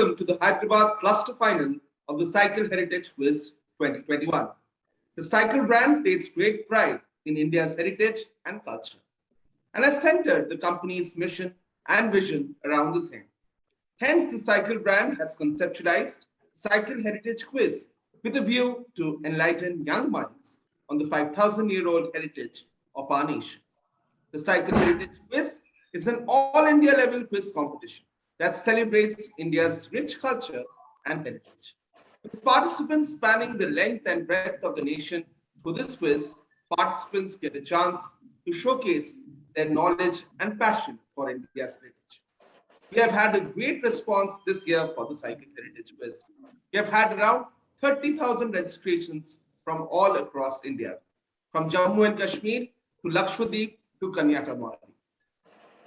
welcome to the Hyderabad Cluster Final of the Cycle Heritage Quiz 2021. The cycle brand takes great pride in India's heritage and culture and has centered the company's mission and vision around the same. Hence, the cycle brand has conceptualized Cycle Heritage Quiz with a view to enlighten young minds on the 5,000-year-old heritage of our nation. The Cycle Heritage Quiz is an all-India level quiz competition that celebrates India's rich culture and heritage. With participants spanning the length and breadth of the nation through this quiz, participants get a chance to showcase their knowledge and passion for India's heritage. We have had a great response this year for the Cycle Heritage Quiz. We have had around 30,000 registrations from all across India, from Jammu and Kashmir to Lakshadweep to Kanyakumari.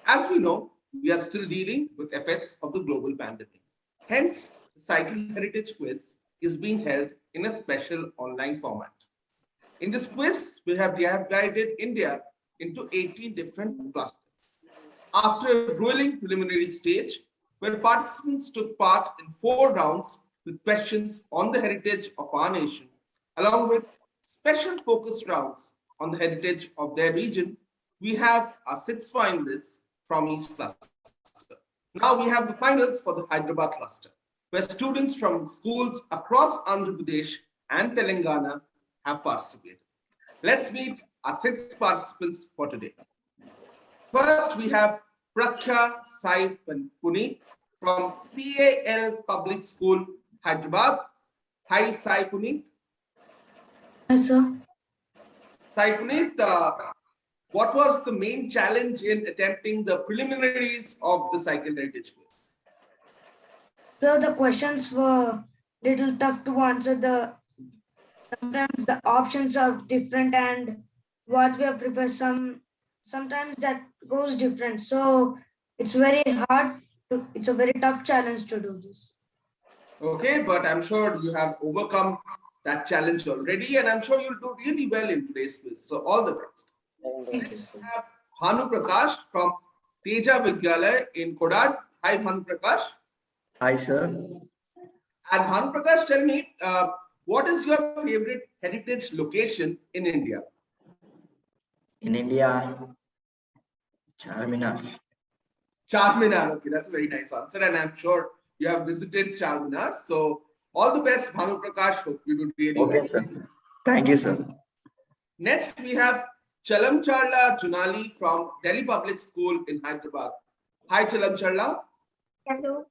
As we know, we are still dealing with effects of the global pandemic. Hence, the Cycle Heritage Quiz is being held in a special online format. In this quiz, we have guided India into 18 different clusters. After a grueling preliminary stage, where participants took part in 4 rounds with questions on the heritage of our nation, along with special focus rounds on the heritage of their region, we have our 6 finalists from each cluster. Now we have the finals for the Hyderabad cluster, where students from schools across Andhra Pradesh and Telangana have participated. Let's meet our 6 participants for today. First, we have Prakhya Sai Puneet from CAL Public School, Hyderabad. Hi, Sai Puneet. Hi, sir. Sai Puneet, what was the main challenge in attempting the preliminaries of the Cycle Heritage Quiz? So the questions were little tough to answer. Sometimes the options are different, and what we have prepared sometimes that goes different. So it's very hard. It's a very tough challenge to do this. Okay, but I'm sure you have overcome that challenge already, and I'm sure you'll do really well in today's quiz. So all the best. Thank you, sir. We have Bhanu Prakash from Teja Vidyalaya in Kodad. Hi, Bhanu Prakash. Hi, sir. And Bhanu Prakash, tell me, what is your favorite heritage location in India? In India, Charminar. Charminar. Okay, that's a very nice answer, and I'm sure you have visited Charminar. So all the best, Bhanu Prakash. Hope you do really well. Okay, sir. Thank you, sir. Next, we have Chalam Charla Junali from Delhi Public School in Hyderabad. Hi, Chalam Charla. Hello.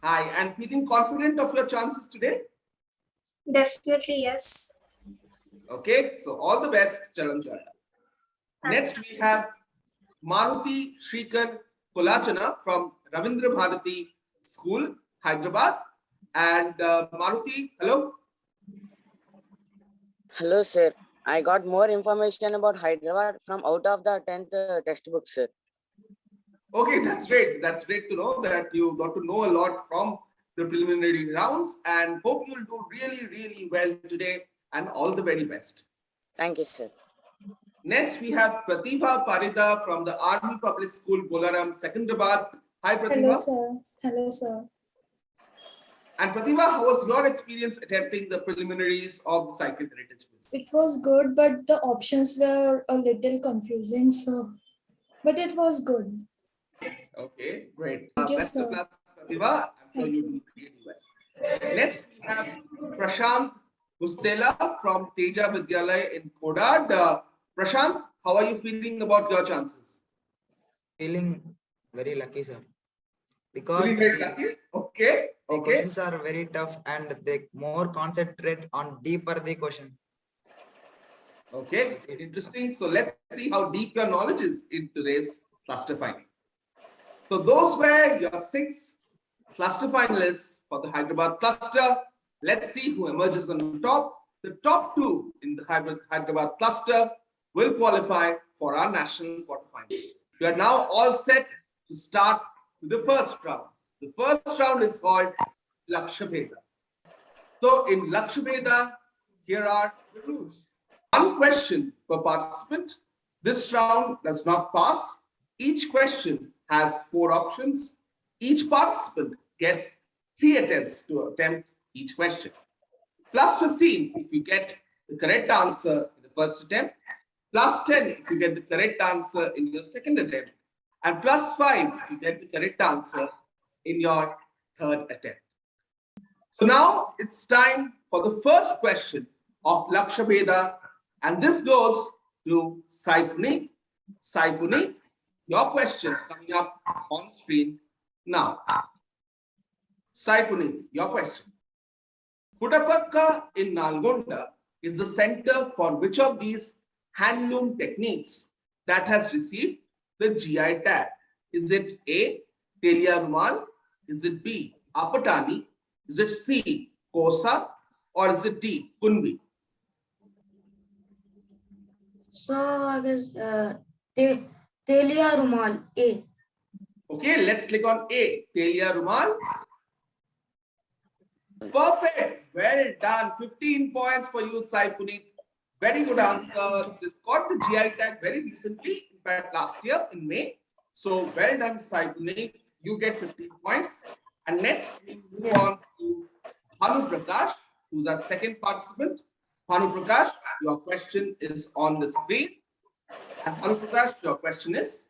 Hi, and feeling confident of your chances today? Definitely, yes. Okay, so all the best, Chalam Charla. Next, we have Maruti Shrikar Kolachana from Ravindra Bharati School, Hyderabad. And Maruti, hello. Hello, sir. I got more information about Hyderabad from out of the 10th textbook, sir. Okay, that's great. That's great to know that you got to know a lot from the preliminary rounds, and hope you'll do really, really well today, and all the very best. Thank you, sir. Next, we have Pratibha Parida from the Army Public School, Bolaram, Secunderabad. Hi, Pratibha. Hello, sir. Hello, sir. And Pratibha, how was your experience attempting the preliminaries of the Cycle Heritage Quiz? It was good, but the options were a little confusing, so but it was good. Okay, great. Thank you, Best of sir. luck, Pratibha. I'm sure you do really well. Next, we have Prashant Gustela from Teja Vidyalaya in Kodad. Prashant, how are you feeling about your chances? Feeling very lucky, sir. Because Feeling very lucky? Okay. the Okay. questions are very tough and they more concentrate on deeper the question. Okay. Interesting. So let's see how deep your knowledge is in today's cluster final. So those were your 6 cluster finalists for the Hyderabad cluster. Let's see who emerges on the top. The top 2 in the Hyderabad cluster will qualify for our national quarterfinals. We are now all set to start with the first round. The first round is called Lakshya Bheda. So in Lakshya Bheda, here are the rules. 1 question per participant. This round does not pass. Each question has 4 options. Each participant gets 3 attempts to attempt each question. Plus 15 if you get the correct answer in the first attempt. Plus 10 if you get the correct answer in your second attempt. And plus 5 if you get the correct answer in your third attempt. So now it's time for the first question of Laksha Bheda, and this goes to Sai Puneet. Sai Puneet, your question coming up on screen now. Sai Puneet, your question. Putapakka in Nalgonda is the center for which of these handloom techniques that has received the GI tag? Is it A, Telia Rumal? Is it B, Apatani? Is it C, Kosa? Or is it D, Kunbi? So I guess Telia Rumal A. Okay, let's click on A, Telia Rumal. Perfect. Well done. 15 points for you, Sai Puneet. Very good answer. This got the GI tag very recently, in fact, last year in May. So well done, Sai Puneet. You get 15 points. And next, we move on to Bhanu Prakash, who's our second participant. Bhanu Prakash, your question is on the screen. And Bhanu Prakash, your question is,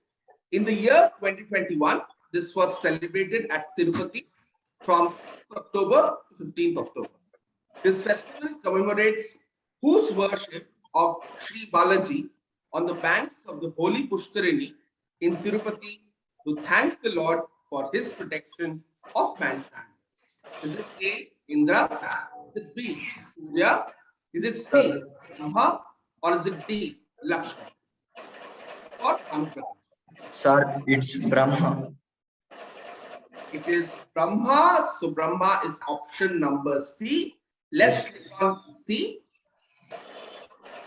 in the year 2021, this was celebrated at Tirupati from 6th October to 15th October. This festival commemorates whose worship of Sri Balaji on the banks of the holy Pushkarini in Tirupati to thank the Lord for his protection of mankind. Is it A, Indra? Is it B, Surya? Is it C, Brahma? Or is it D, Lakshmi? Or Anuprakash? Sir, it's Brahma. It is Brahma. So Brahma is option number C. Let's click on C.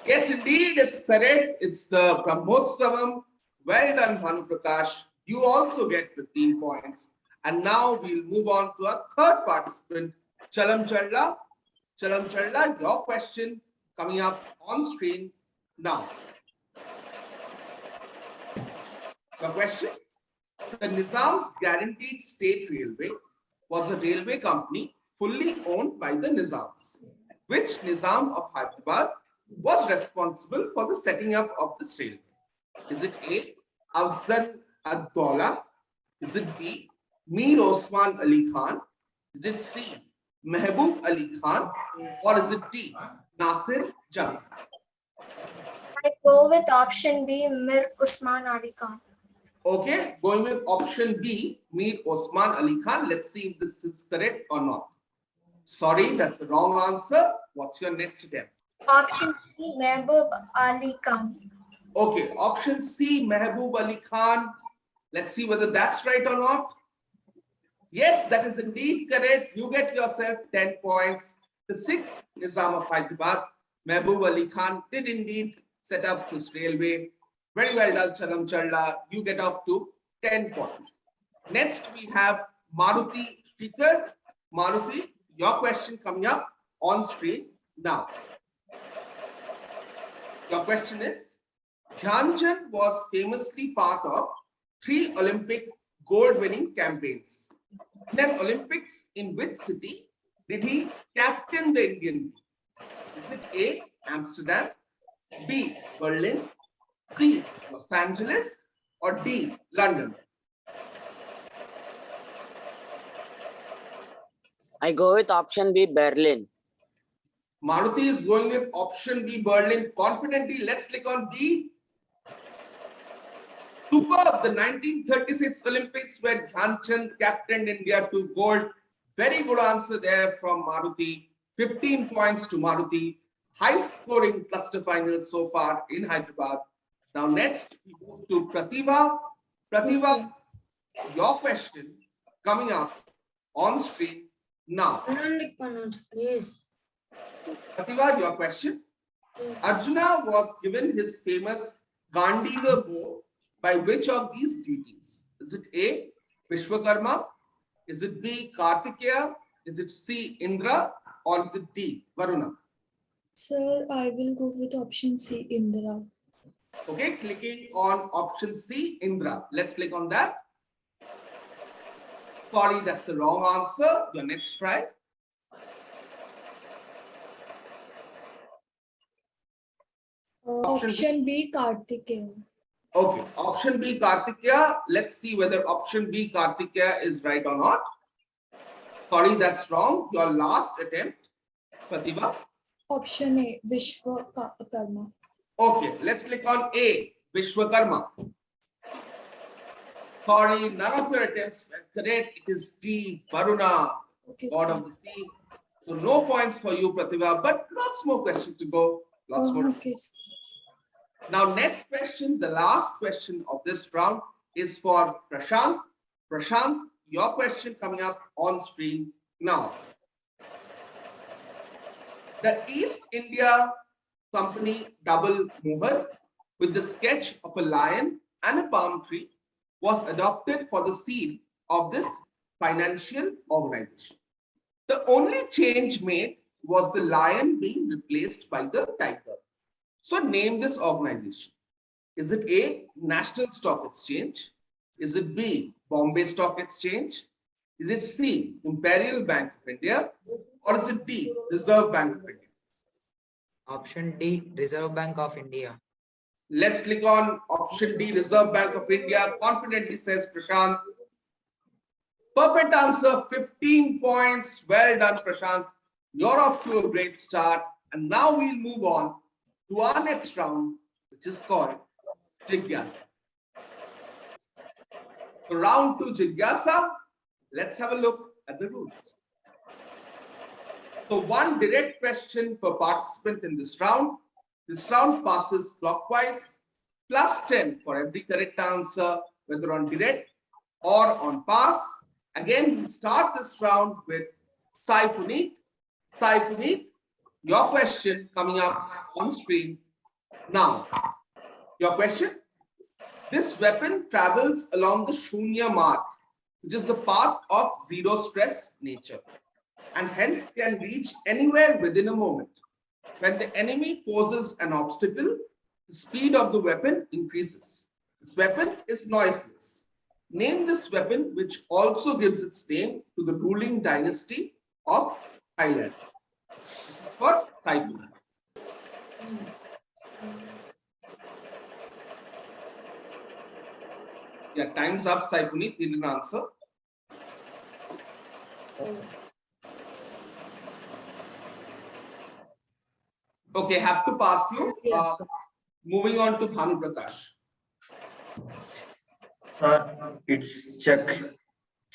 Yes, indeed, it's correct. It's the Brahmotsavam. Well done, Bhanu Prakash. You also get 15 points. And now we'll move on to our third participant, Chalam Challa. Chalam Challa, your question coming up on screen now. The question: the Nizam's Guaranteed State Railway was a railway company fully owned by the Nizams. Which Nizam of Hyderabad was responsible for the setting up of this railway? Is it A, Afzal ad-Daula? Is it B, Mir Osman Ali Khan? Is it C, Mehboob Ali Khan? Or is it D, Nasir Jang? I go with option B, Mir Usman Ali Khan. Okay, going with option B, Mir Osman Ali Khan. Let's see if this is correct or not. Sorry, that's the wrong answer. What's your next attempt? Option C, Mehboob Ali Khan. Okay, option C, Mehboob Ali Khan. Let's see whether that's right or not. Yes, that is indeed correct. You get yourself 10 points. The sixth Nizam of Hyderabad, Mehboob Ali Khan, did indeed set up this railway. Very well done, Chalam Challa. You get off to 10 points. Next, we have Maruti Shrikar. Maruti, your question coming up on screen now. Your question is, Dhyan Chand was famously part of 3 Olympic gold-winning campaigns. In an Olympics, in which city did he captain the Indian team? Is it A, Amsterdam, B, Berlin, C, Los Angeles, or D, London? I go with option B, Berlin. Maruti is going with option B, Berlin. Confidently, let's click on B. Superb. The 1936 Olympics where Dhyan Chand captained India to gold. Very good answer there from Maruti. 15 points to Maruti. High scoring cluster finals so far in Hyderabad. Now next we move to Pratibha. Pratibha, your question coming up on screen now. Yes. Pratibha, your question. Yes. Arjuna was given his famous Gandiva bow by which of these deities? Is it A, Vishwakarma? Is it B, Kartikeya? Is it C, Indra? Or is it D, Varuna? Sir, I will go with option C, Indra. Okay, clicking on option C, Indra. Let's click on that. Sorry, that's the wrong answer. Your next try. Option B, Kartikeya. Okay, option B, Kartikeya. Let's see whether option B, Kartikeya is right or not. Sorry, that's wrong. Your last attempt, Pratibha. Option A, Vishwakarma. Okay, let's click on A, Vishwakarma. Sorry, none of your attempts were correct. It is D, Varuna, Okay, god sir. of the sea. So no points for you, Pratibha, but lots more questions to go. Lots more. Okay, sir. Now, next question, the last question of this round is for Prashant. Prashant, your question coming up on screen now. The East India Company double moher with the sketch of a lion and a palm tree was adopted for the seal of this financial organization. The only change made was the lion being replaced by the tiger. So name this organization. Is it A, National Stock Exchange? Is it B, Bombay Stock Exchange? Is it C, Imperial Bank of India? Or is it D, Reserve Bank of India? Option D, Reserve Bank of India. Let's click on option D, Reserve Bank of India. Confidently says Prashant. Perfect answer, 15 points. Well done, Prashant. You're off to a great start. And now we'll move on to our next round, which is called Jigyasa. For round 2 Jigyasa, let's have a look at the rules. So one direct question per participant in this round. This round passes clockwise, plus 10 for every correct answer, whether on direct or on pass. Again, we start this round with Sai Puneet. Sai Puneet, your question coming up on screen now. Your question? This weapon travels along the Shunya mark, which is the path of zero stress nature, and hence can reach anywhere within a moment. When the enemy poses an obstacle, the speed of the weapon increases. This weapon is noiseless. Name this weapon, which also gives its name to the ruling dynasty of Thailand. This is for Sai Puneet. Yeah, time's up, Sai Puneet. He didn't answer. Okay, have to pass you. Yes, sir. Moving on to Bhanu Prakash. Sir, it's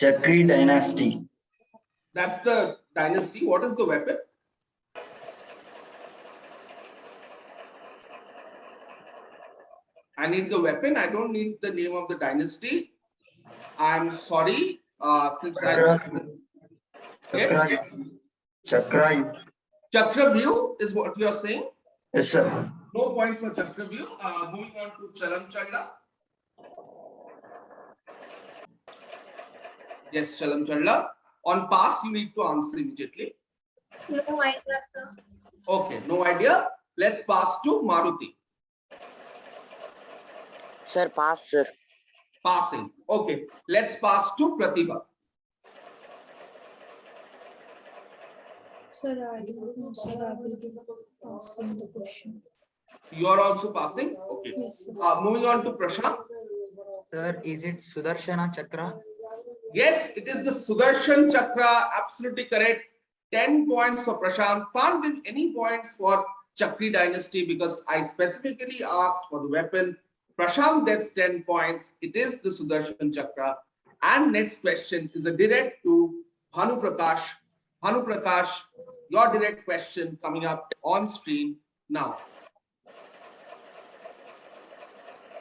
Chakri dynasty. That's the dynasty. What is the weapon? I need the weapon. I don't need the name of the dynasty. I'm sorry. Since I yes, Chakra. Chakravyu is what you are saying. Yes, sir. No point for Chakravyu. Moving on to Chalam Challa. Yes, Chalam Challa. On pass, you need to answer immediately. No idea, sir. Okay, no idea. Let's pass to Maruti. Sir, pass, sir. Passing. Okay, let's pass to Pratibha. Sir, I don't know, sir. I will be passing the question. You are also passing. Okay. Yes, sir. Moving on to Prashant. Sir, is it Sudarshana Chakra? Yes, it is the Sudarshan Chakra. Absolutely correct. 10 points for Prashant. Can't give any points for Chakri dynasty because I specifically asked for the weapon. Prashant gets 10 points. It is the Sudarshan Chakra. And next question is a direct to Bhanu Prakash. Bhanu Prakash, your direct question coming up on screen now.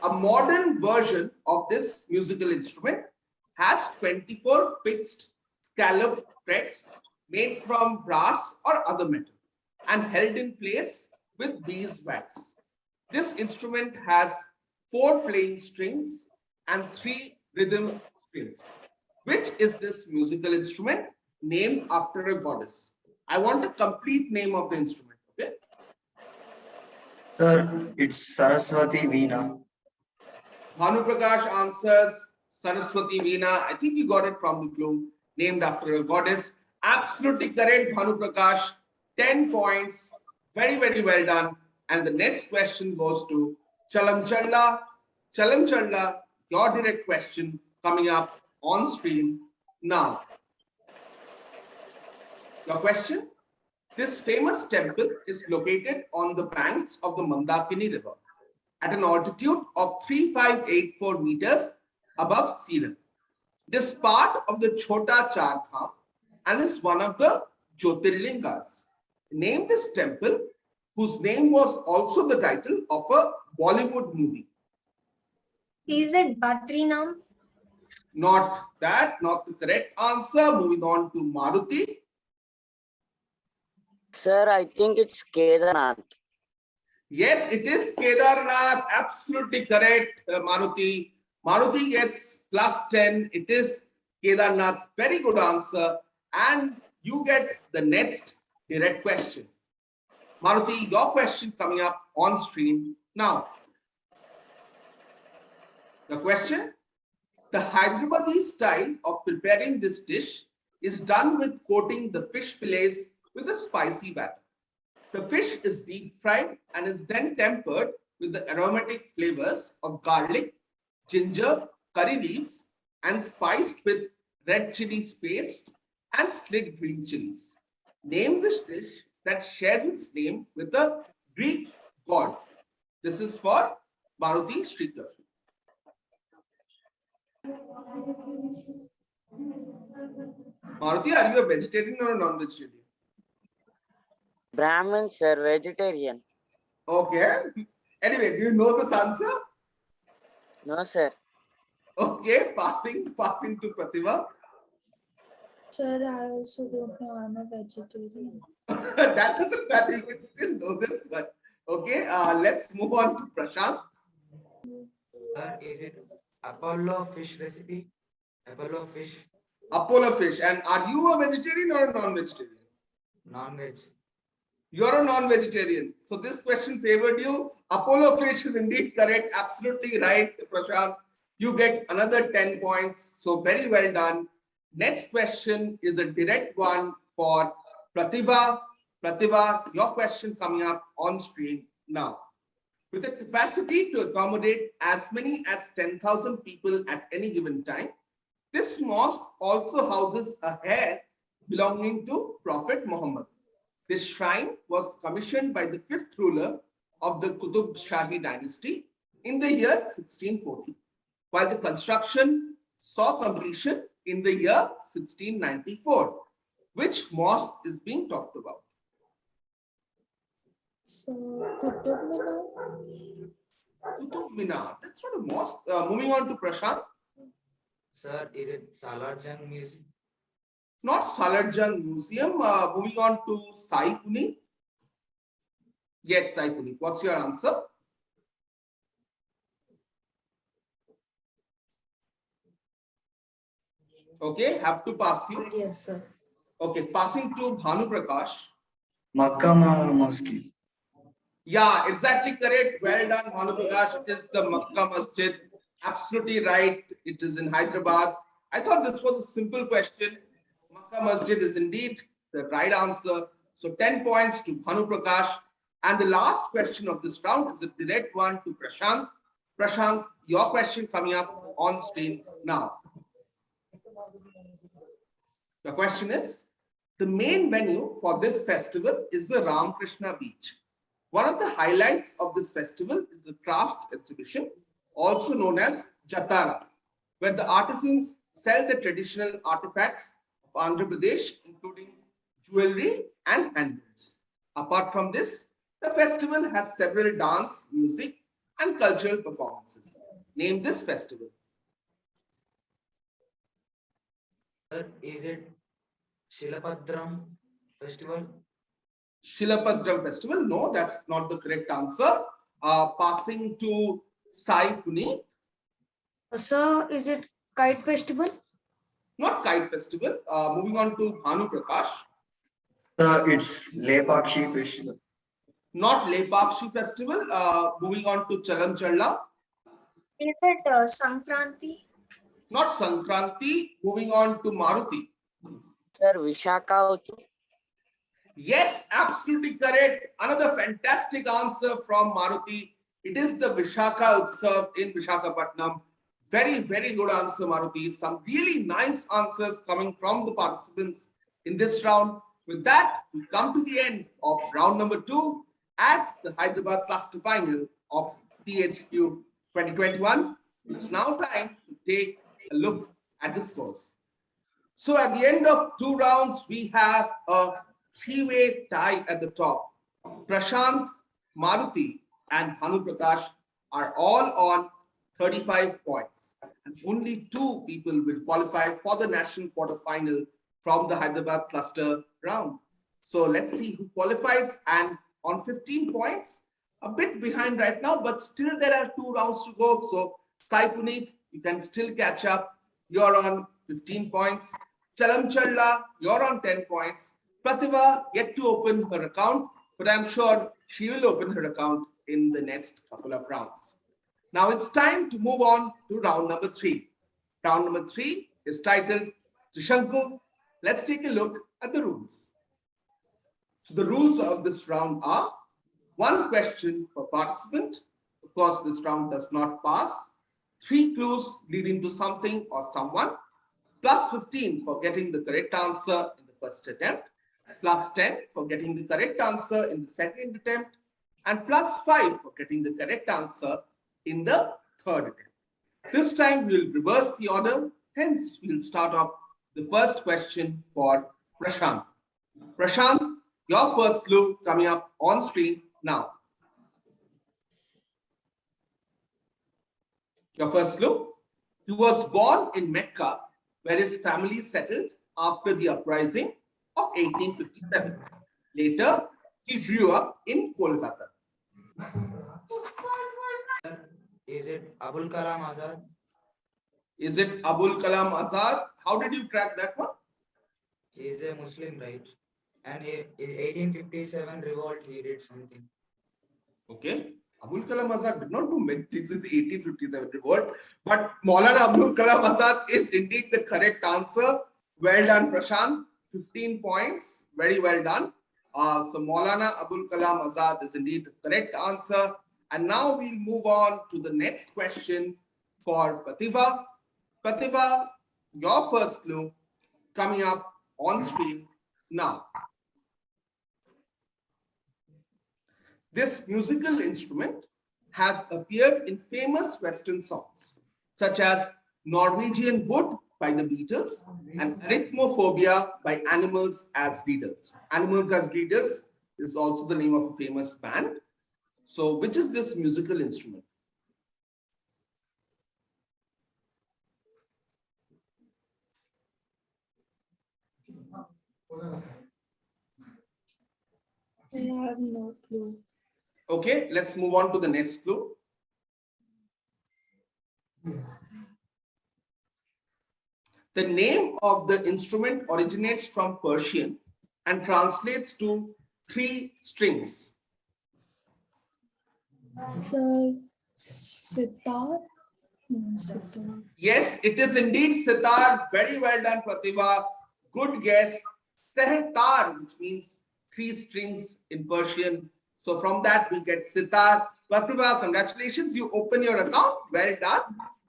A modern version of this musical instrument has 24 fixed scallop frets made from brass or other metal and held in place with beeswax. This instrument has 4 playing strings and 3 rhythm strings. Which is this musical instrument named after a goddess? I want a complete name of the instrument. Okay. Sir, it's Saraswati Veena. Bhanu Prakash answers Saraswati Veena. I think you got it from the clue. Named after a goddess. Absolutely correct, Bhanu Prakash. 10 points. Very, very well done. And the next question goes to Chalam Challa. Chalam Challa, your direct question coming up on screen now. Your question? This famous temple is located on the banks of the Mandakini River at an altitude of 3584 meters above sea level. It is part of the Chota Char Dham and is one of the Jyotirlingas. Name this temple, whose name was also the title of a Bollywood movie. Is it Badrinam? Not that, not the correct answer. Moving on to Maruti. Sir, I think it's Kedarnath. Yes, it is Kedarnath. Absolutely correct, Maruti. Maruti gets plus 10. It is Kedarnath. Very good answer. And you get the next direct question. Maruti, your question coming up on screen now. The question: the Hyderabadi style of preparing this dish is done with coating the fish fillets with a spicy batter. The fish is deep fried and is then tempered with the aromatic flavors of garlic, ginger, curry leaves, and spiced with red chilies paste and sliced green chilies. Name this dish that shares its name with a Greek god. This is for Maruti Shrikar. Maruti, are you a vegetarian or a non-vegetarian? Brahmin, sir, vegetarian. Okay. Anyway, do you know this answer? No, sir. Okay, passing to Pratibha. Sir, I also don't know. I'm a vegetarian. That doesn't matter. You can still know this, but okay. Let's move on to Prashant. Sir, is it Apollo fish recipe? Apollo fish, Apollo fish. And are you a vegetarian or a non-vegetarian? non-veg. You're a non-vegetarian. So this question favored you. Apollo fish is indeed correct. Absolutely right, Prashant. You get another 10 points. So very well done. Next question is a direct one for Pratibha. Pratibha, your question coming up on screen now. With a capacity to accommodate as many as 10,000 people at any given time, this mosque also houses a hair belonging to Prophet Muhammad. This shrine was commissioned by the fifth ruler of the Qutub Shahi dynasty in the year 1640, while the construction saw completion in the year 1694. Which mosque is being talked about? So, Qutub Minar? Qutub Minar. That's not a mosque. Moving on to Prashant. Sir, is it Salarjung Museum? Not Salarjung Museum. Moving on to Sai Puni. Yes, Sai Puni. What's your answer? Okay, have to pass you. Yes, sir. Okay, passing to Bhanu Prakash. Makkah Mosque. Yeah, exactly correct. Well done, Bhanu Prakash. It is the Makkah Masjid. Absolutely right. It is in Hyderabad. I thought this was a simple question. Makkah Masjid is indeed the right answer. So 10 points to Bhanu Prakash. And the last question of this round is a direct one to Prashant. Prashant, your question coming up on screen now. The question is, the main venue for this festival is the Ramakrishna Beach. One of the highlights of this festival is the crafts exhibition, also known as Jatara, where the artisans sell the traditional artifacts of Andhra Pradesh, including jewelry and handlooms. Apart from this, the festival has several dance, music, and cultural performances. Name this festival. Sir, is it Shilapadram festival? Shilapadram festival? No, that's not the correct answer. Passing to Sai Puni. Sir, is it Kite Festival? Not Kite Festival. Moving on to Bhanu Prakash. It's Lepakshi Festival. Not Lepakshi Festival. Moving on to Chalam Challa. Is it Sankranti? Not Sankranti. Moving on to Maruti. Sir, Vishaka Utsav. Yes, absolutely correct. Another fantastic answer from Maruti. It is the Vishaka Utsav in Vishakhapatnam. Very, very good answer, Maruti. Some really nice answers coming from the participants in this round. With that, we come to the end of round number 2 at the Hyderabad Cluster Final of CHQ 2021. It's now time to take a look at the scores. So at the end of 2 rounds, we have a 3-way tie at the top. Prashant, Maruti, and Bhanu Prakash are all on 35 points. And only 2 people will qualify for the national quarterfinal from the Hyderabad cluster round. So let's see who qualifies. And on 15 points, a bit behind right now, but still there are 2 rounds to go. So Sai Puneet, you can still catch up. You're on 15 points. Chalam Challa, you're on 10 points. Pratibha yet to open her account, but I'm sure she will open her account in the next couple of rounds. Now it's time to move on to round number 3. Round number 3 is titled Trishanku. Let's take a look at the rules. The rules of this round are 1 question per participant. Of course, this round does not pass. 3 clues leading to something or someone. Plus 15 for getting the correct answer in the first attempt. Plus 10 for getting the correct answer in the second attempt. And plus 5 for getting the correct answer in the third attempt. This time we'll reverse the order. Hence, we'll start off the first question for Prashant. Prashant, your first clue coming up on screen now. Your first clue. He was born in Mecca, where his family settled after the uprising of 1857. Later, he grew up in Kolkata. Is it Abul Kalam Azad? Is it Abul Kalam Azad? How did you crack that one? He is a Muslim, right? And in 1857 revolt, he did something. Okay. Abul Kalam Azad did not do many things in the 1857 revolt, but Maulana Abul Kalam Azad is indeed the correct answer. Well done, Prashant. 15 points. Very well done. So Maulana Abul Kalam Azad is indeed the correct answer. And now we'll move on to the next question for Pratibha. Pratibha, your first clue coming up on screen now. This musical instrument has appeared in famous Western songs, such as Norwegian Wood by the Beatles and Arithmophobia by Animals as Leaders. Animals as Leaders is also the name of a famous band. So, which is this musical instrument? I have no clue. Okay, let's move on to the next clue. The name of the instrument originates from Persian and translates to 3 strings. Sir, sitar? No, sitar. Yes, it is indeed sitar. Very well done, Pratibha. Good guess. Sehtar, which means 3 strings in Persian. So from that we get sitar. Pratibha, congratulations. You open your account. Well done.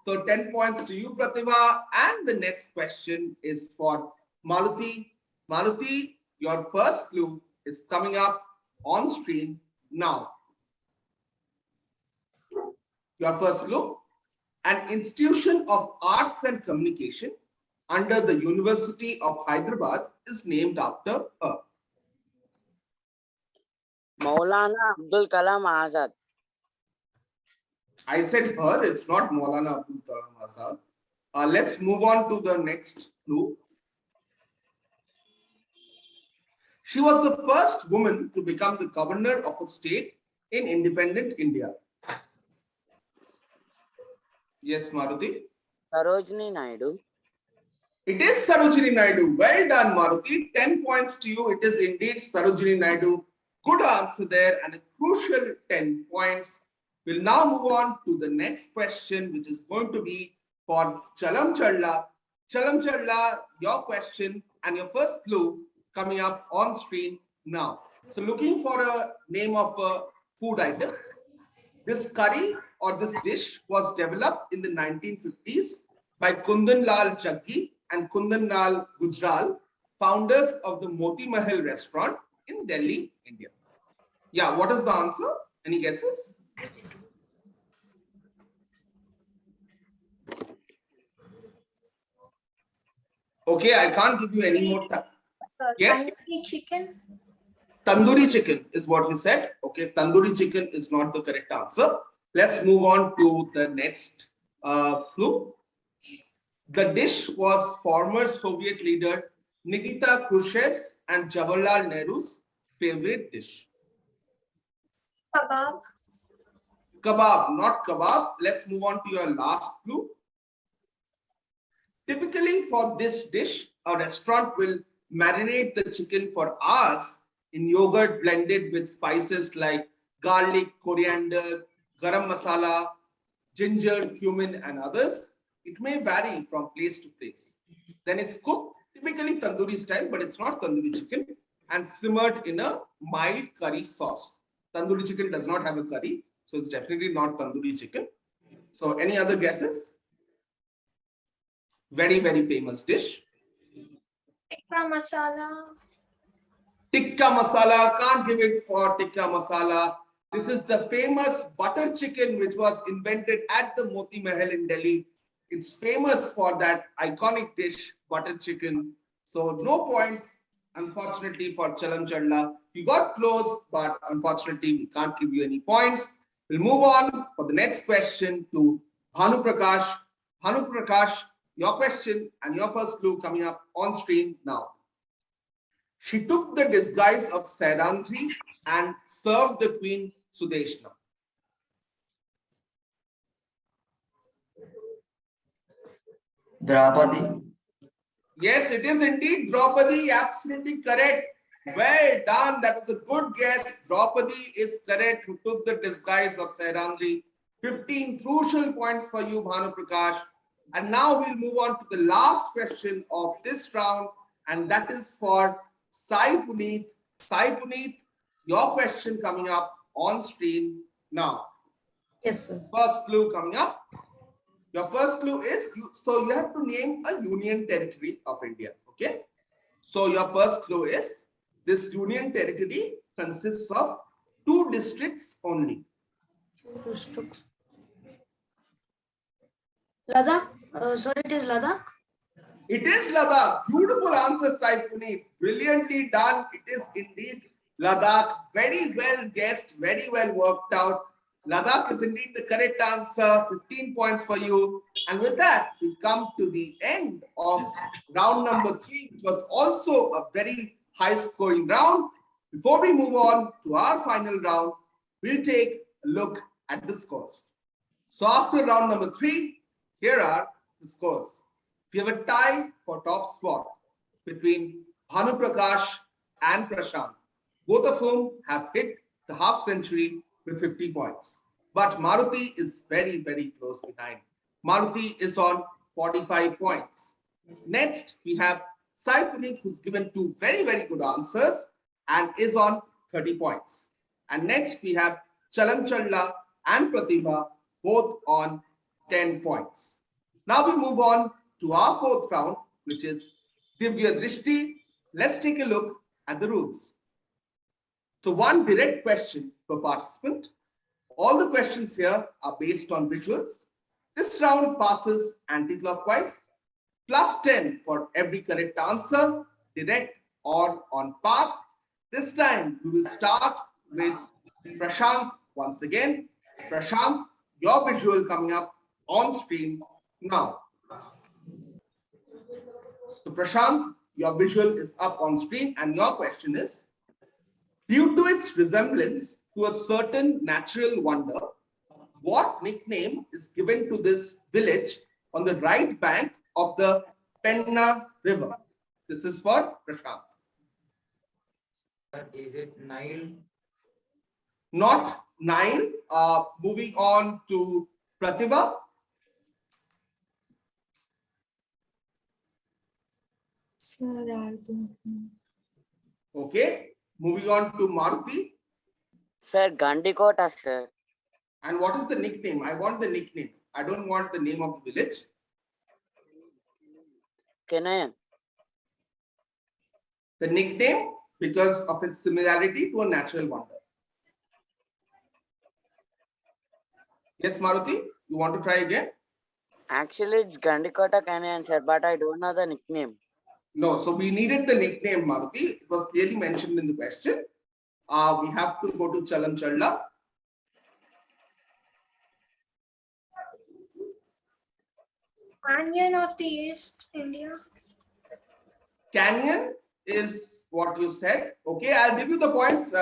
So 10 points to you, Pratibha. And the next question is for Maruti. Maruti, your first clue is coming up on screen now. Your first clue. An institution of arts and communication under the University of Hyderabad is named after her. Maulana Abdul Kalam Azad. I said her, it's not Maulana Abdul Kalam Azad. Let's move on to the next clue. She was the first woman to become the governor of a state in independent India. Yes, Maruti. Sarojini Naidu. It is Sarojini Naidu. Well done, Maruti. 10 points to you. It is indeed Sarojini Naidu. Good answer there and a crucial 10 points. We'll now move on to the next question, which is going to be for Chalam Chadla. Chalam Chadla, your question and your first clue coming up on screen now. So looking for a name of a food item. This curry or this dish was developed in the 1950s by Kundan Lal Jaggi and Kundan Lal Gujral, founders of the Moti Mahal restaurant in Delhi, India. Yeah, what is the answer? Any guesses? Okay, I can't give you any more time. Yes? Tandoori chicken. Tandoori chicken is what you said. Okay, tandoori chicken is not the correct answer. Let's move on to the next clue. The dish was former Soviet leader Nikita Khrushchev's and Jawaharlal Nehru's favorite dish. Kebab. Kebab, not kebab. Let's move on to your last clue. Typically for this dish, a restaurant will marinate the chicken for hours in yogurt blended with spices like garlic, coriander, garam masala, ginger, cumin, and others. It may vary from place to place. Then it's cooked, typically tandoori style, but it's not tandoori chicken, and simmered in a mild curry sauce. Tandoori chicken does not have a curry, so it's definitely not tandoori chicken. So any other guesses? Very, very famous dish. Tikka masala. Tikka masala, can't give it for tikka masala. This is the famous butter chicken which was invented at the Moti Mahal in Delhi. It's famous for that iconic dish, butter chicken. So no point, unfortunately, for Chalam Chadla. You got close, but unfortunately, we can't give you any points. We'll move on for the next question to Bhanu Prakash. Bhanu Prakash, your question and your first clue coming up on screen now. She took the disguise of Sairandri and served the queen Sudeshna. Draupadi. Yes, it is indeed Draupadi, absolutely correct. Well done, that was a good guess. Draupadi is correct, who took the disguise of Sairandri. 15 crucial points for you, Bhanu Prakash. And now we'll move on to the last question of this round, and that is for Sai Puneet. Sai Puneet, your question coming up on screen now. Yes, sir. First clue coming up. Your first clue is, you have to name a union territory of India, okay? So your first clue is, this union territory consists of 2 districts only. Ladakh? Sorry, it is Ladakh. It is Ladakh. Beautiful answer, Sai Puneet. Brilliantly done. It is indeed Ladakh. Very well guessed, very well worked out. Ladakh is indeed the correct answer. 15 points for you. And with that, we come to the end of round number 3, which was also a very high scoring round. Before we move on to our final round, we'll take a look at the scores. So after round number 3, here are the scores. We have a tie for top spot between Bhanu Prakash and Prashant, both of whom have hit the half century with 50 points. But Maruti is very, very close behind. Maruti is on 45 points. Next, we have Sai Puneet, who's given 2 very, very good answers and is on 30 points. And next, we have Chalam Chadla and Pratibha, both on 10 points. Now we move on to our 4th round, which is Divya Drishti. Let's take a look at the rules. So 1 direct question per participant. All the questions here are based on visuals. This round passes anti-clockwise, plus 10 for every correct answer, direct or on pass. This time we will start with Prashant once again. Prashant, your visual coming up on screen now. So Prashant, your visual is up on screen and your question is, due to its resemblance to a certain natural wonder, what nickname is given to this village on the right bank of the Penna River? This is for Prashant. Is it Nile? Not Nile. Moving on to Pratibha. Sir, I don't know. Okay, moving on to Maruti. Sir, Gandikota, sir. And what is the nickname? I want the nickname. I don't want the name of the village. Kenayan. The nickname because of its similarity to a natural wonder. Yes, Maruti, you want to try again? Actually, it's Gandikota Kenayan, sir, but I don't know the nickname. No, so we needed the nickname, Maruti. It was clearly mentioned in the question. We have to go to Chalam Challa. Canyon of the East India. Canyon is what you said. Okay, I'll give you the points.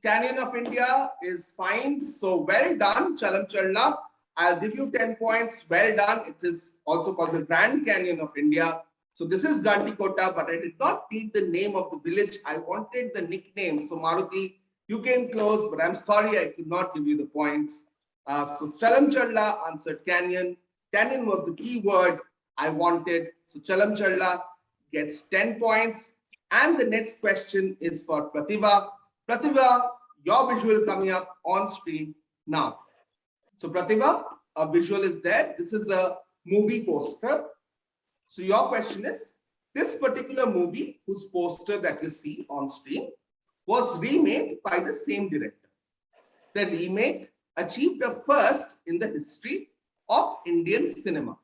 Canyon of India is fine. So well done, Chalam Challa. I'll give you 10 points. Well done. It is also called the Grand Canyon of India. So this is Gandikota, but I did not need the name of the village. I wanted the nickname. So Maruti, you came close, but I'm sorry I could not give you the points. So Chalam Challa answered Canyon. Canyon was the key word I wanted. So Chalam Challa gets 10 points. And the next question is for Pratibha. Pratibha, your visual coming up on screen now. So Pratibha, a visual is there. This is a movie poster. So your question is, this particular movie whose poster that you see on screen was remade by the same director. The remake achieved a first in the history of Indian cinema.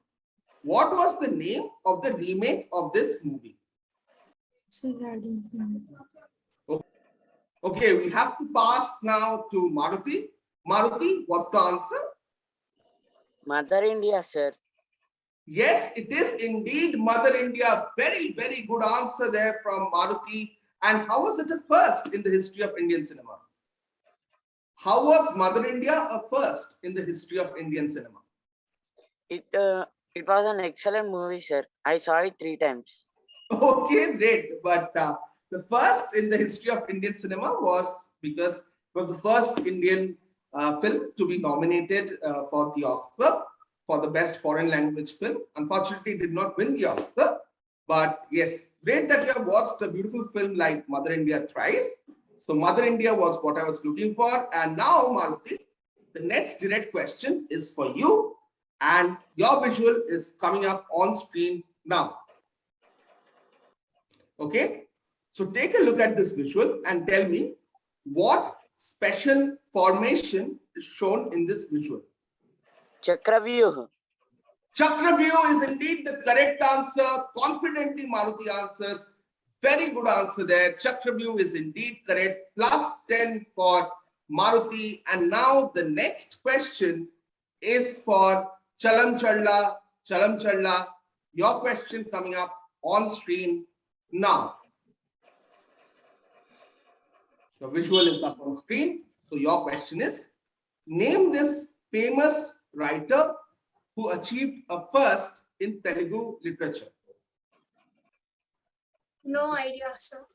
What was the name of the remake of this movie? Sir, I don't know. Okay, we have to pass now to Maruti. Maruti, what's the answer? Mother India, sir. Yes, it is indeed Mother India. Very, very good answer there from Maruti. And how was it a first in the history of Indian cinema? How was Mother India a first in the history of Indian cinema? It was an excellent movie, sir. I saw it 3 times. Okay, great. But the first in the history of Indian cinema was because it was the first Indian film to be nominated for the Oscar for the best foreign language film. Unfortunately, it did not win the Oscar. But yes, great that you have watched a beautiful film like Mother India thrice. So Mother India was what I was looking for. And now, Maruti, the next direct question is for you. And your visual is coming up on screen now. Okay, so take a look at this visual and tell me what special formation is shown in this visual. Chakravyuh. Chakravyuh is indeed the correct answer. Confidently, Maruti answers. Very good answer there. Chakravyuh is indeed correct. Plus 10 for Maruti. And now the next question is for Chalam Challa. Chalam Challa, your question coming up on screen now. The visual is up on screen. So your question is, name this famous writer who achieved a first in Telugu literature. No idea, sir.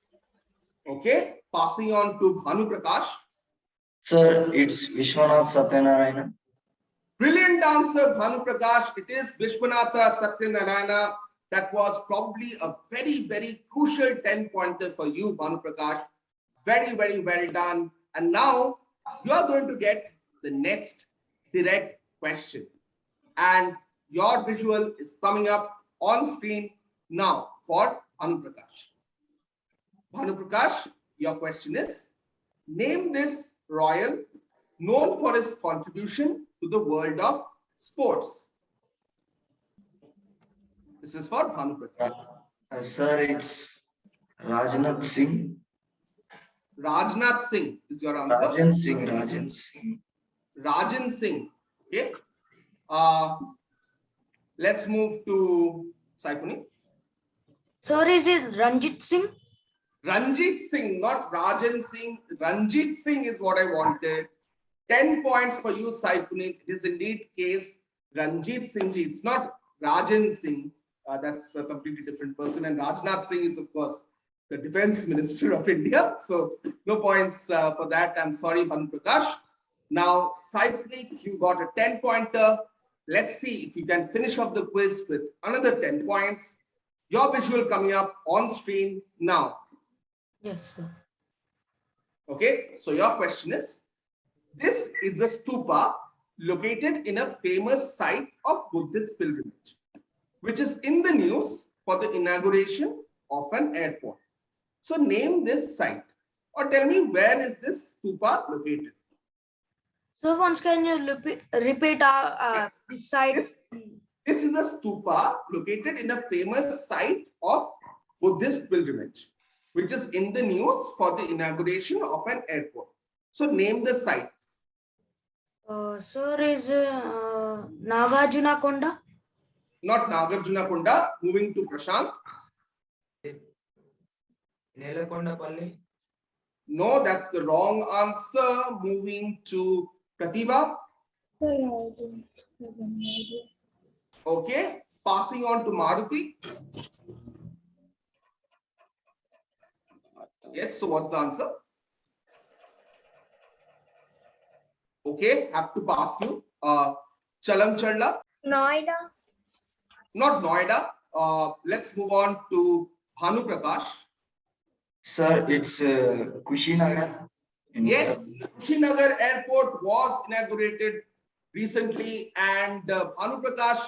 Okay, passing on to Bhanu Prakash. Sir, it's Vishwanath Satyanarayana. Brilliant answer, Bhanu Prakash. It is Vishwanatha Satyanarayana. That was probably a very, very crucial 10-pointer for you, Bhanu Prakash. Very, very well done. And now you are going to get the next direct question. And your visual is coming up on screen now for Bhanu Prakash. Bhanu Prakash, your question is, name this royal known for his contribution to the world of sports. This is for Bhanu Prakash. Sir, it's Rajnath Singh. Rajnath Singh is your answer. Rajan Singh. Rajan Singh. Rajan Singh. Okay. Let's move to Saipuni. Sir, is it Ranjit Singh? Ranjit Singh, not Rajan Singh. Ranjit Singh is what I wanted. 10 points for you, Saipuni. It is indeed case Ranjit Singh ji. It's not Rajan Singh. That's a completely different person. And Rajnath Singh is, of course, the Defense Minister of India. So no points for that. I'm sorry, Bhanu Prakash. Now, Saipuni, you got a 10-pointer. Let's see if you can finish off the quiz with another 10 points. Your visual coming up on screen now. Yes, sir. Okay, so your question is, this is a stupa located in a famous site of Buddhist pilgrimage, which is in the news for the inauguration of an airport. So name this site or tell me where is this stupa located. So once can you repeat this site? This is a stupa located in a famous site of Buddhist pilgrimage, which is in the news for the inauguration of an airport. So name the site. Sir, is Nagarjuna Konda? Not Nagarjuna Konda. Moving to Prashant. Nelakondapalli. No, that's the wrong answer. Moving to Pratibha. Sir, I don't have any idea. Okay. Passing on to Maruti. Yes, so what's the answer? Okay, have to pass you. Chalam Challa. Noida. Not Noida. Let's move on to Bhanu Prakash. Sir, it's Kushinagar. in Yes, Uttar- Kushinagar Airport was inaugurated recently, and Bhanu Prakash,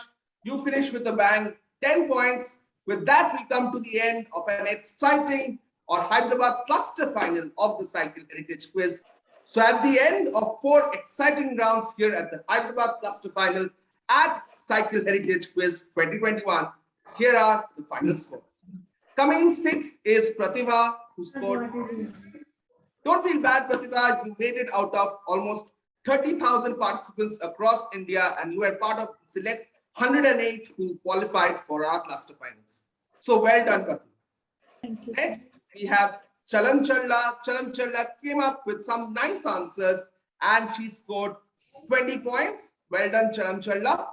you finish with a bang, 10 points. With that, we come to the end of an exciting Hyderabad cluster final of the Cycle Heritage Quiz. So at the end of 4 exciting rounds here at the Hyderabad cluster final at Cycle Heritage Quiz 2021, here are the final scores. Coming 6th is Pratibha, who scored. Don't feel bad, Pratibha. You made it out of almost 30,000 participants across India, and you were part of the select 108 who qualified for our cluster finals. So well done, Pratibha. Thank you, sir. Next, we have Chalam Challa. Chalam Challa came up with some nice answers and she scored 20 points. Well done, Chalam Challa.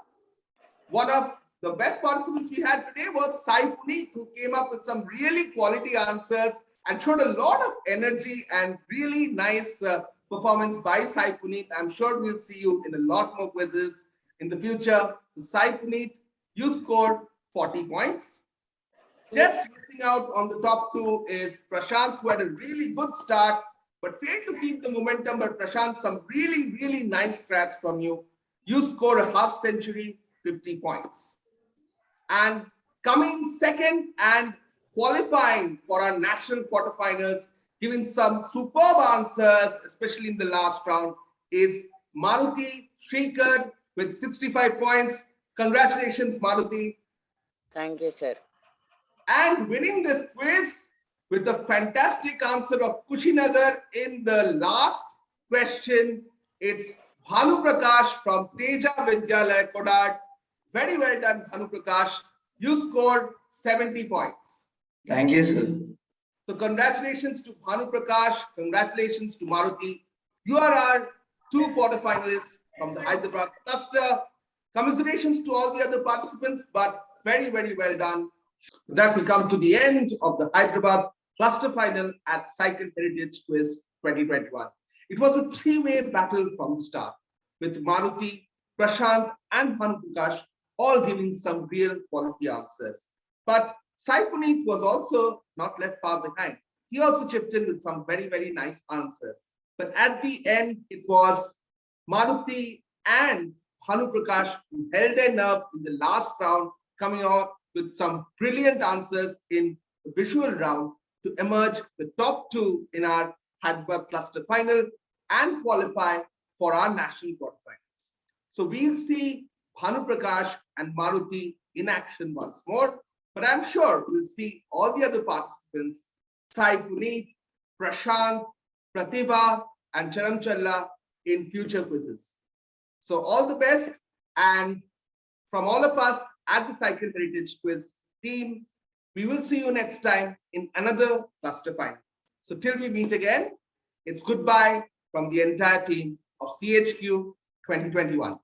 One of the best participants we had today was Sai Puneet, who came up with some really quality answers and showed a lot of energy and really nice performance by Sai Puneet. I'm sure we'll see you in a lot more quizzes in the future. So Sai Puneet, you scored 40 points. Just missing out on the top 2 is Prashant, who had a really good start, but failed to keep the momentum. But Prashant, some really, really nice scratch from you. You score a half century, 50 points. And coming second and qualifying for our national quarterfinals, giving some superb answers, especially in the last round, is Maruti Shrikar with 65 points. Congratulations, Maruti. Thank you, sir. And winning this quiz with the fantastic answer of Kushinagar in the last question, it's Bhanu Prakash from Teja Vidyalaya, Kodad. Very well done, Bhanu Prakash. You scored 70 points. Thank you, sir. So congratulations to Bhanu Prakash. Congratulations to Maruti. You are our 2 quarterfinalists from the Hyderabad cluster. Commiserations to all the other participants, but very, very well done. With that, we come to the end of the Hyderabad cluster final at Cycle Heritage Quiz 2021. It was a 3-way battle from the start, with Maruti, Prashant, and Bhanu Prakash all giving some real quality answers. But Sai Puneet was also not left far behind. He also chipped in with some very, very nice answers. But at the end, it was Maruti and Bhanu Prakash who held their nerve in the last round, coming out with some brilliant answers in the visual round to emerge the top 2 in our Hyderabad cluster final and qualify for our national quarterfinals. So we'll see Bhanu Prakash and Maruti in action once more, but I'm sure we'll see all the other participants, Sai Puneet, Prashant, Pratibha, and Chalam Challa in future quizzes. So all the best, and from all of us at the Cycle Heritage Quiz team, we will see you next time in another cluster final. So till we meet again, it's goodbye from the entire team of CHQ 2021.